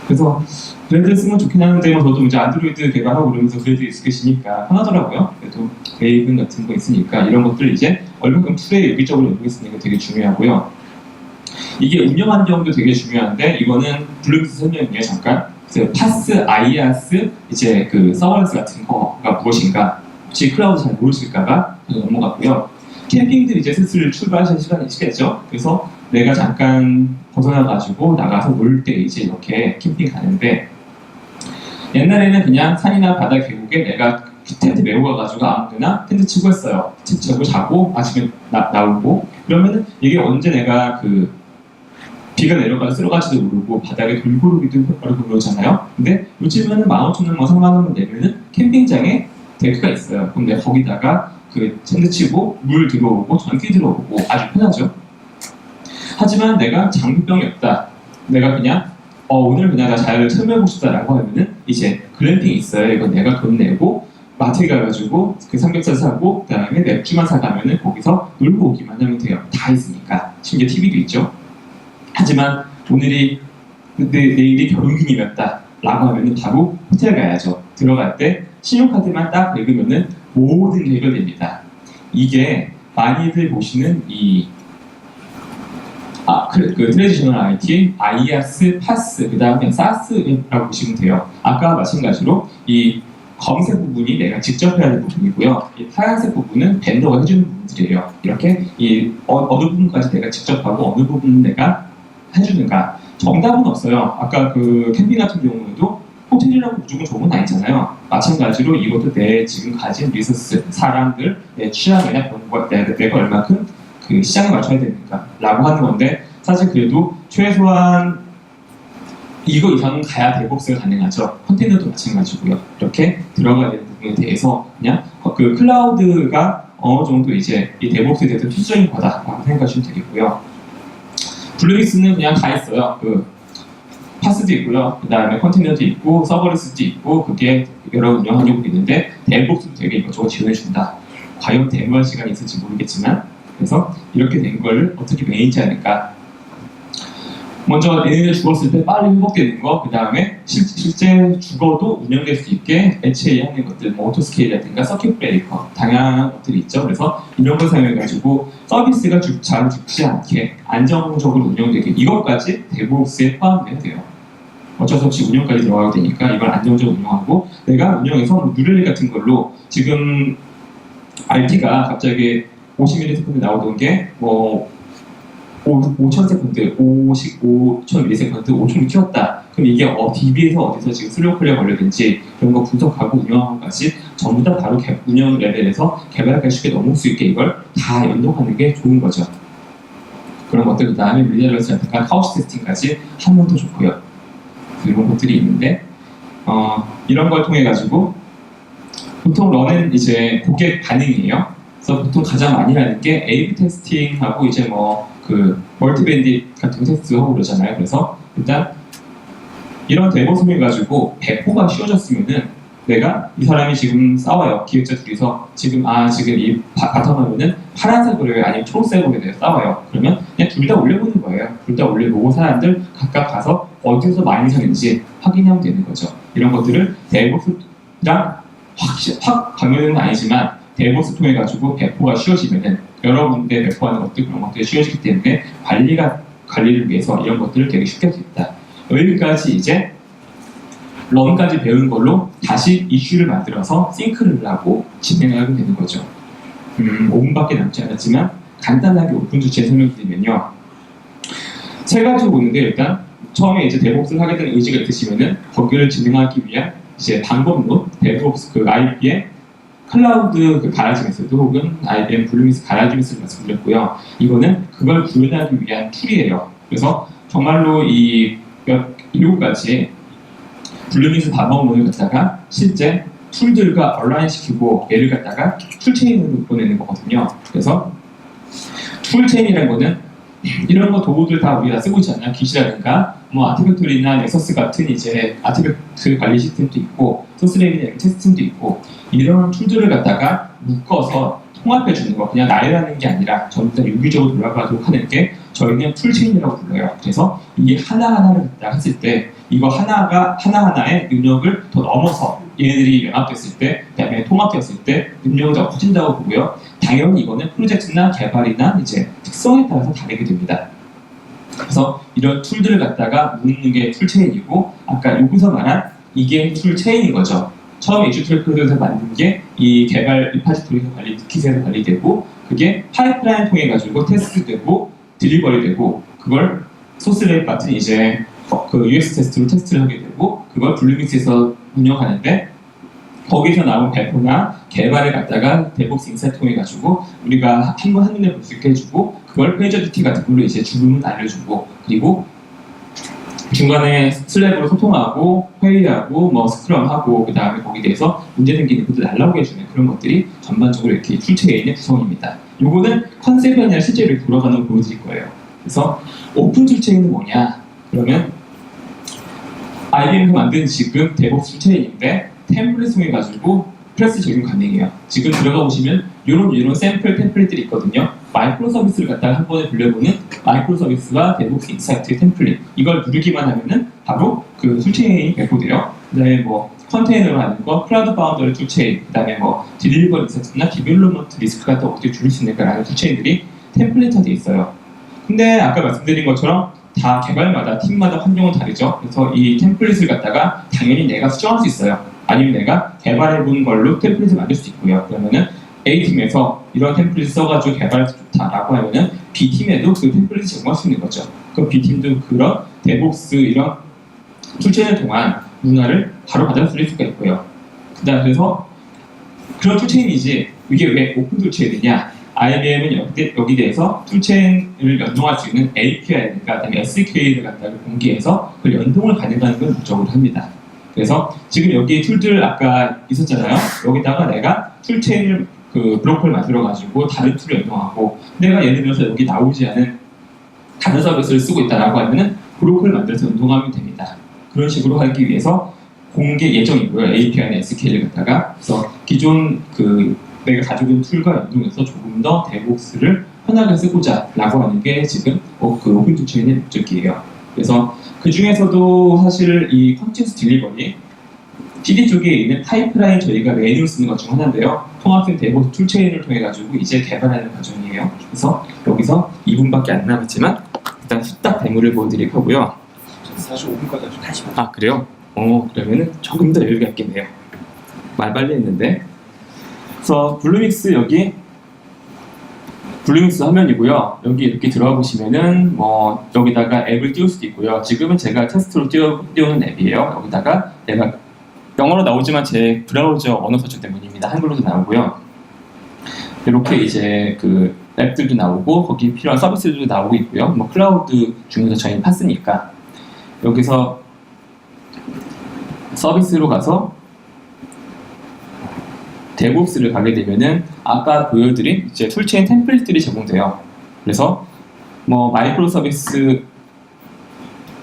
그래서 그래드 쓰면 좋긴 하는데 저도 이제 안드로이드 개발하고 그러면서 그래드 익숙해지니까 편하더라고요. 그래도 메이븐 같은 거 있으니까 이런 것들 이제 얼마큼 툴에 유기적으로 연동이 쓰는 게 되게 중요하고요. 이게 운영 환경도 되게 중요한데 이거는 블루미스 설명이에요 잠깐. 그래서 파스, 아이아스, 이제 그 서버레스 같은 거가 무엇인가 혹시 클라우드 잘 모르실까봐 넘어갔고요. 캠핑들 이제 슬슬 출발하실 시간이시겠죠. 그래서 내가 잠깐 벗어나가지고 나가서 놀 때 이제 이렇게 캠핑 가는데 옛날에는 그냥 산이나 바다 계곡에 내가 텐트 메고 가가지고 아무데나 텐트 치고 했어요. 텐트 치고 자고 아침에 나오고 그러면은 이게 언제 내가 그 비가 내려가서 쓸어가지도 모르고 바닥에 돌고르기도 어렵고 그러잖아요. 근데 요즘에는 15,000원, 30,000원만 내면은 캠핑장에 데크가 있어요. 그럼 내가 거기다가 그 텐트 치고 물 들어오고 전기 들어오고 아주 편하죠. 하지만 내가 장비병이 없다. 내가 그냥 오늘 그냥 나 자연을 체험해보고 싶다라고 하면은 이제 글램핑이 있어요. 이거 내가 돈 내고 마트에 가가지고 그 삼겹살 사고 그다음에 맥주만 사가면은 거기서 놀고 오기만 하면 돼요. 다 있으니까. 심지어 TV도 있죠. 하지만 오늘이 내일이 결혼기념이었다 라고 하면은 바로 호텔 가야죠. 들어갈 때 신용카드만 딱 긁으면은 모든 게 해결됩니다. 이게 많이들 보시는 그 트레디셔널 IT, IaaS, PaaS, 그 다음에 SaaS라고 보시면 돼요. 아까 마찬가지로 이 검색 부분이 내가 직접 해야 될 부분이고요. 이 파란색 부분은 벤더가 해주는 부분들이에요. 이렇게 어느 부분까지 내가 직접 하고 어느 부분은 내가 해주는가. 정답은 없어요. 아까 그 캠핑 같은 경우에도 호텔이라고 무조건 좋은 건 아니잖아요. 마찬가지로 이것도 내 지금 가진 리소스, 사람들, 내 취향이나 병과 내가 얼마큼 그 시장에 맞춰야 되니까 라고 하는 건데 사실 그래도 최소한 이거 이상은 가야 데브옵스가 가능하죠. 컨테이너도 마찬가지고요. 이렇게 들어가야 되는 부분에 대해서 그냥 그 클라우드가 어느 정도 이제 이 데브옵스에 대해서 필수적인 거다라고 생각하시면 되겠고요. 블루믹스는 그냥 다 있어요. 그 파스도 있고요. 그 다음에 컨테이너도 있고 서버레스도 있고 그게 여러 운영하려고 있는데 데브옵스도 되게 이것저것 지원해준다. 과연 데모할 시간이 있을지 모르겠지만 그래서 이렇게 된 걸 어떻게 매니지하는가. 먼저 얘네들 죽었을 때 빨리 회복되는 거, 그 다음에 실제 죽어도 운영될 수 있게 HA 하는 것들, 뭐 오토스케일이라든가 서킷 브레이커, 다양한 것들이 있죠. 그래서 이런 걸 사용해가지고 서비스가 잘 죽지 않게 안정적으로 운영되게 이것까지 데브옵스에 포함돼야 돼요. 어쩔 수 없이 운영까지 들어가게 되니까 이걸 안정적으로 운영하고 내가 운영해서 뭐 URL 같은 걸로 지금 RP가 갑자기 50ms 나오던 게 뭐 5,000세컨드, 5,000ms, 5,000을 키웠다. 그럼 이게 DB에서 어디서 지금 슬로우 컬리가 걸렸는지 그런 거 분석하고 운영하고까지 전부 다 바로 운영 레벨에서 개발하기 쉽게 넘을 수 있게 이걸 다 연동하는 게 좋은 거죠. 그런 것들 그 다음에 밀리언러스라든가 카우치 테스팅까지 하면 더 좋고요. 이런 것들이 있는데 이런 걸 통해 가지고 보통 런은 이제 고객 반응이에요. 그래서 보통 가장 많이 하는 게 A/B 테스팅하고 이제 뭐 그 멀티밴딧 같은 거 테스트하고 그러잖아요. 그래서 일단 이런 데모스를 가지고 배포가 쉬워졌으면은 내가 이 사람이 지금 싸워요. 기획자 둘이서 지금 이 바텀하면은 파란색으로 해요. 아니면 초록색으로 해요. 싸워요. 그러면 그냥 둘 다 올려보는 거예요. 둘 다 올려보고 사람들 각각 가서 어디서 많이 사는지 확인하면 되는 거죠. 이런 것들을 데모스랑 확 강요되는 건 아니지만 데모스 통해 가지고 배포가 쉬워지면은 여러 군데 배포하는 것들 그런 것들이 쉬워지기 때문에 관리를 위해서 이런 것들을 되게 쉽게 할 수 있다. 여기까지 이제 런까지 배운 걸로 다시 이슈를 만들어서 싱크를 하고 진행하게 되는 거죠. 5분밖에 남지 않았지만 간단하게 오픈투치에 설명드리면요. 세 가지로 보는데 일단 처음에 이제 데브옵스를 하게 된 의지가 있으시면은 거기를 진행하기 위한 이제 방법론 데브옵스 그 IB의 클라우드 그 가라지메소드 혹은 IBM 블루믹스 가라지메소드 말씀드렸고요. 이거는 그걸 구현하기 위한 툴이에요. 그래서 정말로 이 7가지 블루믹스 방법론을 갖다가 실제 툴들과 얼라인시키고 얘를 갖다가 툴체인으로 보내는 거거든요. 그래서 툴체인이라는 거는 이런 거 도구들 다 우리가 쓰고 있잖아요. 깃이라든가 뭐 아티팩토리나 넥서스 같은 이제 아티팩트 관리 시스템도 있고 소스레이딩 시스템도 있고 이런 툴들을 갖다가 묶어서 통합해 주는 거 그냥 나열하는 게 아니라 전부 다 유기적으로 돌아가도록 하는 게 저희는 툴체인이라고 불러요. 그래서 이 하나하나를 갖다 했을 때 이거 하나하나의 능력을 더 넘어서 얘네들이 연합됐을 때, 그다음에 통합됐을 때 능력이 더 커진다고 보고요. 당연히 이거는 프로젝트나 개발이나 이제 특성에 따라서 다르게 됩니다. 그래서 이런 툴들을 갖다가 묶는 게 툴체인이고 아까 여기서 말한 이게 툴체인인 거죠. 처음에 이슈 트래커에서 만든 게 이 개발 리파지토리에서 관리, 킷에서 관리되고 그게 파이프라인 통해 가지고 테스트되고 딜리버리 되고 그걸 소스랩 같은 이제 그 UX 테스트로 테스트를 하게 되고 그걸 블루믹스에서 운영하는데 거기서 나온 발표나 개발을 갖다가 데브옵스 인사이트 통해 가지고 우리가 한번 한눈에 볼 수 있게 해주고 그걸 페이저듀티 같은 걸로 이제 주문 알려주고 그리고 중간에 슬랩으로 소통하고 회의하고 뭐 스크럼하고 그 다음에 거기에 대해서 문제 생기는 것들 날라오게 해주는 그런 것들이 전반적으로 이렇게 툴체인의 구성입니다. 요거는 컨셉이 아니라 실제로 이렇게 돌아가는 걸 보여드릴 거예요. 그래서 오픈 툴체인은 뭐냐? 그러면 IBM에서 만든 지금 데브옵스 툴체인인데 템플릿 통해 가지고 프레스 적용 가능해요. 지금 들어가 보시면 이런 샘플 템플릿들이 있거든요. 마이크로 서비스를 갖다가 한 번에 돌려보는 마이크로 서비스와 데브옵스 인사이트 템플릿 이걸 누르기만 하면은 바로 그 툴체인이 배포돼요. 그다음에 뭐 컨테이너로 하는 거, 클라우드 바운더리 툴체인, 그다음에 뭐 딜리버리 인사이트나 디벨롭먼트 리스크가 또 어떻게 줄일 수 있는가라는 툴체인들이 템플릿화 돼 있어요. 근데 아까 말씀드린 것처럼 다 개발마다 팀마다 환경은 다르죠. 그래서 이 템플릿을 갖다가 당연히 내가 수정할 수 있어요. 아니면 내가 개발해본 걸로 템플릿을 만들 수 있고요. 그러면은 A팀에서 이런 템플릿을 써가지고 개발해서 좋다라고 하면은 B팀에도 그 템플릿을 제공할 수 있는 거죠. 그럼 B팀도 그런 데브옵스 이런 툴체인을 통한 문화를 바로 받아들일 수가 있고요. 그래서 그런 툴체인이지 이게 왜 오픈 툴체인이냐? IBM은 여기 대해서 툴체인을 연동할 수 있는 API니까 그다음에 SDK를 갖다가 공개해서 그 연동을 가능한 걸 목적으로 합니다. 그래서 지금 여기 툴들 아까 있었잖아요. 여기다가 내가 툴체인을 그 블로크를 만들어가지고 다른 툴을 연동하고 내가 예를 들어서 여기 나오지 않은 다른 서비스를 쓰고 있다라고 하면은 블로크를 만들어서 연동하면 됩니다. 그런 식으로 하기 위해서 공개 예정이고요. API나 SK를 갖다가 그래서 기존 그 내가 가지고 있는 툴과 연동해서 조금 더 데브옵스를 편하게 쓰고자라고 하는 게 지금 그 오픈 툴체인의 목적이에요. 그래서 그 중에서도 사실 이 컨티뉴스 딜리버리 PD 쪽에 있는 파이프라인 저희가 메인으로 쓰는 것 중 하나인데요. 통합된 데브옵스 툴체인을 통해 가지고 이제 개발하는 과정이에요. 그래서 여기서 2분밖에 안 남았지만 일단 후딱 데모를 보여드릴 거고요. 45분까지 하시면 아 그래요? 그러면은 조금 더 여유가 있겠네요. 말 빨리 했는데. 그래서 블루믹스 여기 블루믹스 화면이고요. 여기 이렇게 들어가 보시면은 뭐 여기다가 앱을 띄울 수도 있고요. 지금은 제가 테스트로 띄우는 앱이에요. 여기다가 내가 영어로 나오지만 제 브라우저 언어 설정 때문입니다. 한글로도 나오고요. 이렇게 이제 그 앱들도 나오고 거기 필요한 서비스들도 나오고 있고요. 뭐 클라우드 중에서 저희는 팠으니까 여기서 서비스로 가서 데브옵스를 가게 되면은 아까 보여드린 이제 툴체인 템플릿들이 제공돼요. 그래서 뭐 마이크로 서비스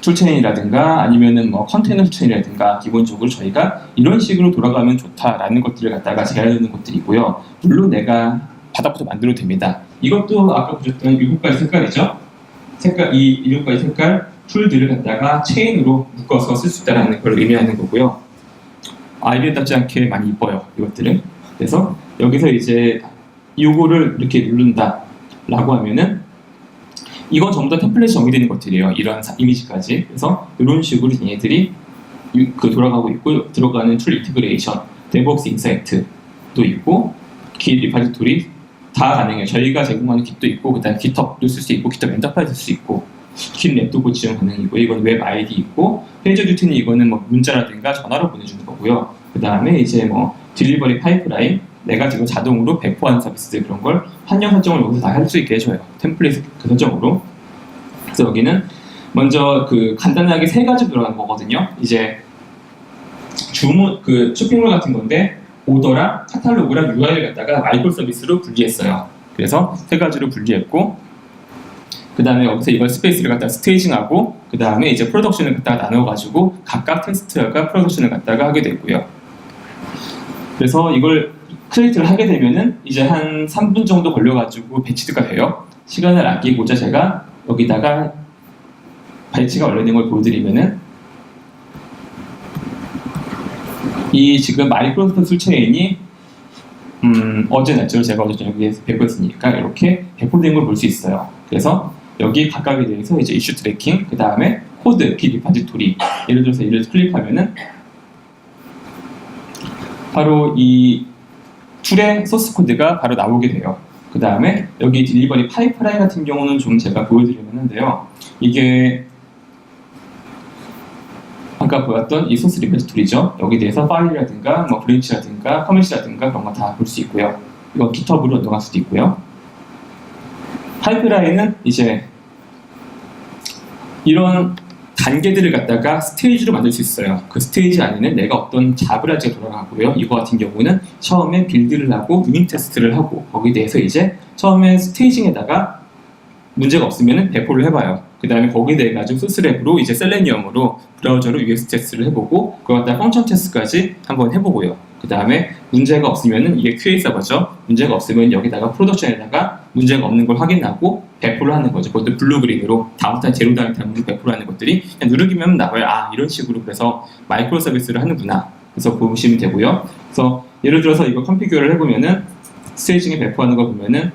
툴체인이라든가 아니면은 뭐 컨테이너 툴체인이라든가 기본적으로 저희가 이런 식으로 돌아가면 좋다라는 것들을 갖다가 제안하는 것들이 있고요. 물론 내가 바닥부터 만들어도 됩니다. 이것도 아까 보셨던 7가지 색깔이죠. 이 7가지 색깔 툴들을 갖다가 체인으로 묶어서 쓸 수 있다는 걸 의미하는 거고요. IBM답지 않게 많이 이뻐요. 이것들은. 그래서 여기서 이제 요거를 이렇게 누른다라고 하면은 이건 전부 다 템플릿이 정의되는 것들이에요. 이런 이미지까지. 그래서 이런 식으로 얘네들이 돌아가고 있고 들어가는 툴 인티그레이션, 데브옵스 인사이트도 있고 깃 리파지토리 다 가능해요. 저희가 제공하는 깃도 있고 그다음 깃헙도 쓸 수 있고 깃헙 엔터프라이즈 쓸 수 있고 깃 랩도 지원 가능이고 이건 웹 아이디 있고 페이저듀티는 이거는 뭐 문자라든가 전화로 보내주는 거고요. 그 다음에 이제 뭐 딜리버리 파이프라인 내가 지금 자동으로 배포하는 서비스들 그런 걸 환경 설정을 여기서 다 할 수 있게 해줘요. 템플릿 그 설정으로. 그래서 여기는 먼저 그 간단하게 3가지 들어가는 거거든요. 이제 주문 그 쇼핑몰 같은 건데 오더랑 카탈로그랑 UI를 갖다가 마이크로 서비스로 분리했어요. 그래서 3가지로 분리했고 그 다음에 여기서 이걸 스페이스를 갖다 스테이징하고 그 다음에 이제 프로덕션을 갖다가 나눠가지고 각각 테스트가 프로덕션을 갖다가 하게 되고요. 그래서 이걸 크리에이트를 하게 되면은 이제 한 3분 정도 걸려가지고 배치가 돼요. 시간을 아끼고자 제가 여기다가 배치가 완료된 걸 보여드리면은 이 지금 마이크로소프트 술체인이 어제 날짜로 제가 어제 저녁에 배포했으니까 이렇게 배포된 걸 볼 수 있어요. 그래서 여기 각각에 대해서 이제 이슈 트래킹, 그 다음에 코드, 비 리파지토리. 예를 들어서 이를 클릭하면은 바로 이 툴의 소스 코드가 바로 나오게 돼요. 그 다음에 여기 딜리버리 파이프라인 같은 경우는 좀 제가 보여드리면 하는데요. 이게 아까 보였던 이 소스 리포지토리죠. 여기 대해서 파일이라든가 뭐 브랜치라든가 커밋이라든가 그런 거 다 볼 수 있고요. 이거 깃허브로 넣어갈 수도 있고요. 파이프라인은 이제 이런 단계들을 갖다가 스테이지로 만들 수 있어요. 그 스테이지 안에는 내가 어떤 자브라지가 돌아가고요. 이거 같은 경우는 처음에 빌드를 하고 유닛 테스트를 하고 거기에 대해서 이제 처음에 스테이징에다가 문제가 없으면 배포를 해봐요. 그 다음에 거기에 대해 가지고 소스랩으로 이제 셀레니엄으로 브라우저로 UX 테스트를 해보고 그걸 갖다 펑션 테스트까지 한번 해보고요. 그 다음에 문제가 없으면은 이게 QA 서버죠. 문제가 없으면 여기다가 프로덕션에다가 문제가 없는 걸 확인하고 배포를 하는 거죠. 그것도 블루그린으로 다음부터 제로 다음부터 배포를 하는 것들이 그냥 누르기만 나와요. 아 이런 식으로 그래서 마이크로 서비스를 하는구나. 그래서 보시면 되고요. 그래서 예를 들어서 이거 컨피규어를 해보면은 스테이징에 배포하는 거 보면은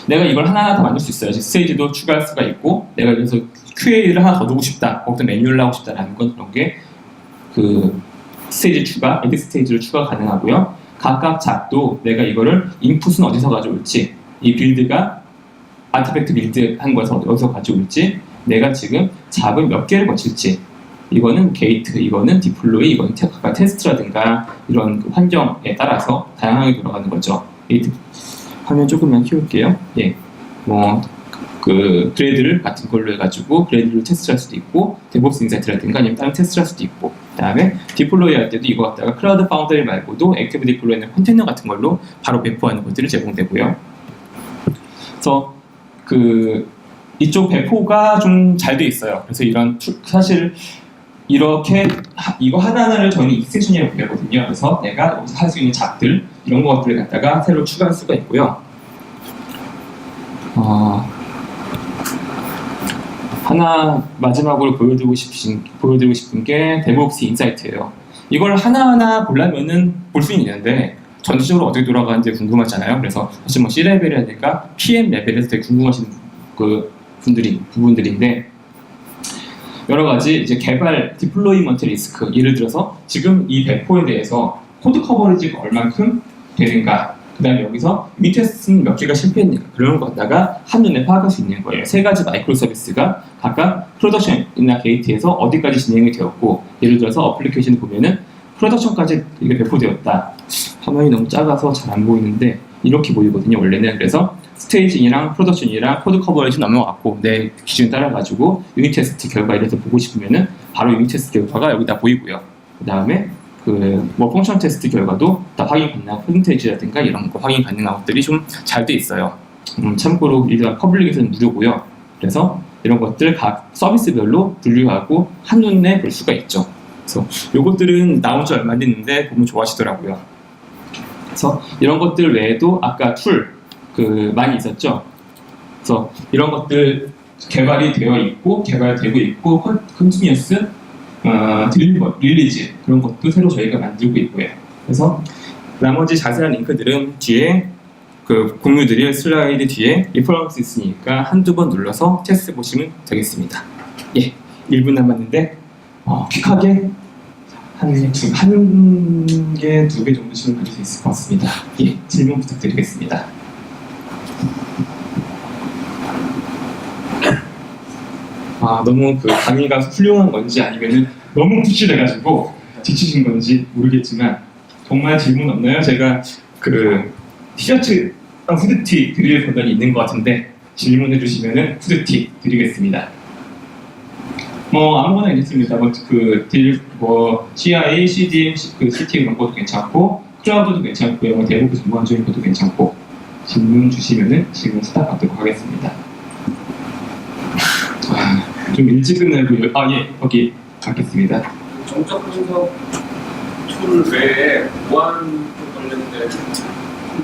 내가 이걸 하나하나 다 만들 수 있어요. 스테이지도 추가할 수가 있고 내가 그래서 QA를 하나 더 두고 싶다. 거기서 매뉴얼을 하고 싶다라는 건 그런 게 그 스테이지 추가, 에디 스테이지로 추가 가능하고요. 각각 잡도 내가 이거를 인풋은 어디서 가져올지 이 빌드가 아티팩트 빌드 한 거에서 어디서 가져올지 내가 지금 잡을 몇 개를 거칠지 이거는 게이트, 이거는 디플로이, 이거는 각각 테스트라든가 이런 그 환경에 따라서 다양하게 돌아가는 거죠. 화면 조금만 키울게요. 예, 그레이드를 같은 걸로 해가지고 그레이드를 테스트할 수도 있고 데브옵스 인사이트라든가 아니면 다른 테스트할 수도 있고 그 다음에 디플로이 할 때도 이거 갖다가 클라우드 파운더리 말고도 액티브 디플로이는 컨테이너 같은 걸로 바로 배포하는 것들이 제공되고요. 그래서 이쪽 배포가 좀 잘 돼 있어요. 그래서 이런 사실 이렇게 이거 하나하나를 저희는 익스텐션이라고 부르거든요. 그래서 내가 여기서 할 수 있는 잡들 이런 것들을 갖다가 새로 추가할 수가 있고요. 하나 마지막으로 보여드리고 싶은 게 데브옵스 인사이트예요. 이걸 하나하나 보려면은 볼 수는 있는데 전체적으로 어떻게 돌아가는지 궁금하잖아요. 그래서 사실 뭐 C 레벨이라든가 PM 레벨에서 되게 궁금하신 그 부분들인데 여러 가지 이제 개발 디플로이먼트 리스크 예를 들어서 지금 이 배포에 대해서 코드 커버리지가 얼만큼 되는가 그 다음에 여기서 유닛 테스트는 몇 개가 실패했는가 그런 거 갖다가 한눈에 파악할 수 있는 거예요. 세 가지 마이크로 서비스가 각각 프로덕션이나 게이트에서 어디까지 진행이 되었고 예를 들어서 어플리케이션 보면은 프로덕션까지 이게 배포되었다. 화면이 너무 작아서 잘 안 보이는데 이렇게 보이거든요 원래는. 그래서 스테이징이랑 프로덕션이랑 코드 커버리지 넘어갔고 내 기준 따라가지고 유닛 테스트 결과 이래서 보고 싶으면은 바로 유닛 테스트 결과가 여기다 보이고요. 그 다음에 뭐 펑션 테스트 결과도 다 확인 가능한 퍼센테이지라든가 이런 거 확인 가능한 것들이 좀 잘 돼 있어요. 참고로 일단 퍼블릭에서는 무료고요. 그래서 이런 것들 각 서비스별로 분류하고 한눈에 볼 수가 있죠. 그래서 요것들은 나온 지 얼마 안 됐는데 보면 좋아하시더라고요. 그래서 이런 것들 외에도 아까 툴 많이 있었죠. 그래서 이런 것들 개발이 되어 있고 개발되고 있고 컨티뉴어스 릴리즈 그런 것도 새로 저희가 만들고 있고요. 그래서 나머지 자세한 링크들은 뒤에 공유드릴 슬라이드 뒤에 리퍼런스 있으니까 한두 번 눌러서 테스트 보시면 되겠습니다. 예, 1분 남았는데 퀵하게 한 개, 두 개 정도 질문 드릴 수 있을 것 같습니다. 예, 질문 부탁드리겠습니다. 너무 강의가 훌륭한 건지 아니면은 너무 푸시해가지고 지치신 건지 모르겠지만 정말 질문 없나요? 제가 티셔츠랑 후드티 드릴 권한이 있는 것 같은데 질문해 주시면은 후드티 드리겠습니다. 아무거나 괜찮습니다. CI, CDM, CT 이런 것도 괜찮고 클라우드도 괜찮고요. 대부분 전문적인 것도 괜찮고 질문 주시면은 질문 수답 받도록 하겠습니다. 좀 일찍 끝내고 거기 갖겠습니다. 정적 분석 툴 외에 보안 관련된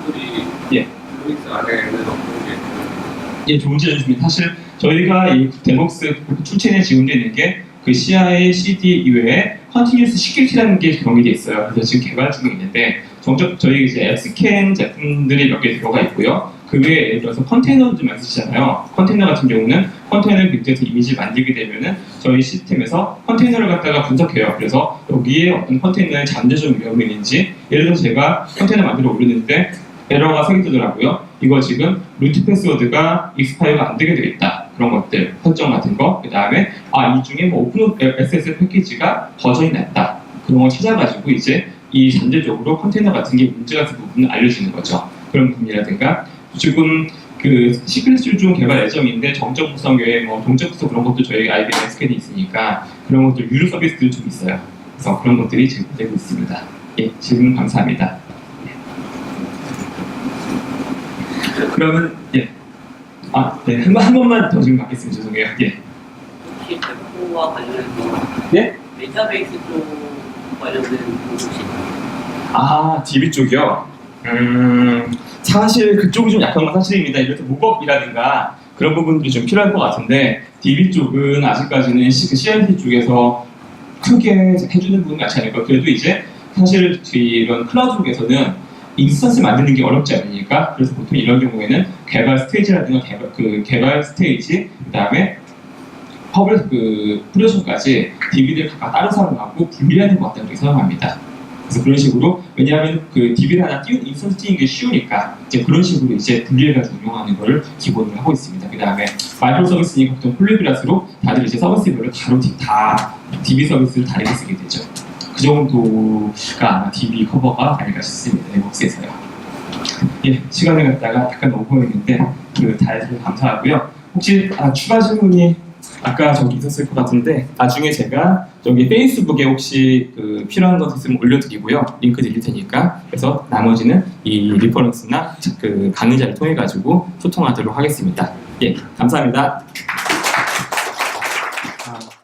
툴들이 예. 루이스 안에는 어떤 게 예, 좋은 질문입니다. 사실 저희가 이 데벅스 출체에 지원되어 있는 게 그 CIA, CD 이외에 컨티뉴스 시큐리티라는 게 적용이 돼 있어요. 그래서 지금 개발 중에 있는데 정적 저희 이제 앱스캔 제품들이 몇 개 들어가 있고요. 그 외에 예를 들어서 컨테이너를 좀 많이 쓰시잖아요. 컨테이너 같은 경우는 컨테이너를 빅데이터 이미지를 만들게 되면은 저희 시스템에서 컨테이너를 갖다가 분석해요. 그래서 여기에 어떤 컨테이너의 잠재적 위험이 있는지 예를 들어서 제가 컨테이너 만들어 올렸는데 에러가 생기더라고요. 이거 지금 루트 패스워드가 익스파이어가 안 되게 되어 있다. 그런 것들 설정 같은 거. 그 다음에 이 중에 뭐 오픈 SSL 패키지가 버전이 낮다. 그런 걸 찾아가지고 이제 이 잠재적으로 컨테이너 같은 게 문제 같은 부분을 알려주는 거죠. 그런 부분이라든가 지금 그 시크릿 중 개발 예정인데 정적 구성 외에 뭐 동적 구성 그런 것도 저희 IBM 스캔이 있으니까 그런 것들 유료 서비스들 좀 있어요. 그래서 그런 것들이 지금 되고 있습니다. 예, 질문 감사합니다. 그러면 네, 한 번만 더 좀 받겠습니다. 죄송해요. 예. 혹시 웹포와 관련해서 네? 데이터베이스 쪽 관련된 혹시 DB 쪽이요. 사실 그쪽이 좀 약한 건 사실입니다. 예를 들어서 목업이라든가 그런 부분들이 좀 필요할 것 같은데 DB 쪽은 아직까지는 그 CRT 쪽에서 크게 해주는 부분이 많지 않을까. 그래도 이제 사실 이런 클라우드 쪽에서는 인스턴스 만드는 게 어렵지 않으니까 그래서 보통 이런 경우에는 개발 스테이지라든가 개발 스테이지 그다음에 프로젝트까지 DB를 각각 따로 사용하고 분리하는 것 같다는 게 사용합니다. 그래서 그런 식으로 왜냐하면 그 DB를 하나 인스턴스 띄는 게 쉬우니까 이제 그런 식으로 이제 분리해가지고 운영하는 거를 기본으로 하고 있습니다. 그다음에 마이크로 서비스니까 보통 폴리그라스로 다들 이제 서비스별로 다 DB 서비스를 다르게 쓰게 되죠. 그 정도가 아마 DB 커버가 아닐까 싶습니다. 앱웍스에서요. 예, 시간을 갖다가 약간 오버했는데 다 해주셔서 감사하고요. 혹시 추가 질문이 아까 저기 있었을 것 같은데 나중에 제가 저기 페이스북에 혹시 필요한 것 있으면 올려드리고요. 링크 드릴 테니까 그래서 나머지는 이 리퍼런스나 강의자를 통해 가지고 소통하도록 하겠습니다. 예, 감사합니다.